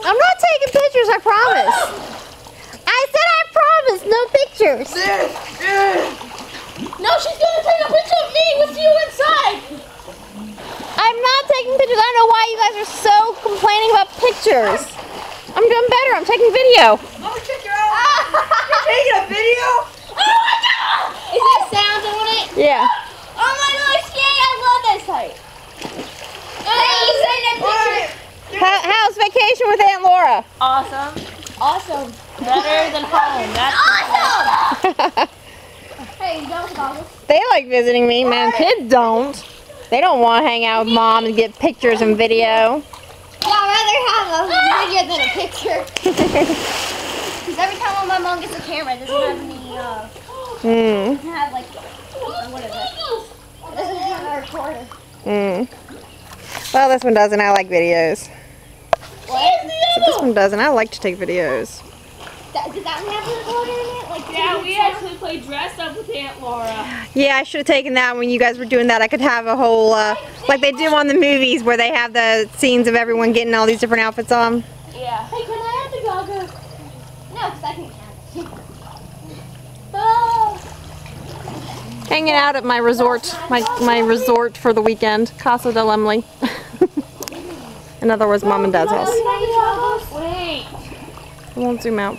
I'm not taking pictures, I promise. I said I promise, no pictures. No, she's gonna take a picture of me with you inside. I'm not taking pictures. I don't know why you guys are so complaining about pictures. I'm doing better. I'm taking video. Mama, check your out. You're taking a video? Oh my god! Is that sound on it? Yeah. Oh my god, Skye, I love that site. Hey, you say that picture. How's vacation with Aunt Laura? Awesome. Awesome. Better than home. That's awesome. Hey, you got the goggles? They like visiting me, man. Kids don't. They don't want to hang out with mom and get pictures and video. Yeah, I'd rather have a video than a picture. Because every time my mom gets a camera, it doesn't have any, doesn't have like, what is it? It doesn't have a recorder. Well, this one doesn't. I like videos. What? But this one doesn't. I like to take videos. Does that one have a recorder in it? Like, Yeah, we actually played dress up with Aunt Laura. Yeah, I should have taken that when you guys were doing that. I could have a whole, like they do on the movies where they have the scenes of everyone getting all these different outfits on. Yeah. Hey, can I have the goggles? No, because I can count. Oh. Hanging out at my resort, my resort for the weekend, Casa del Emily. In other words, Mom and Dad's house. Wait. I won't zoom out.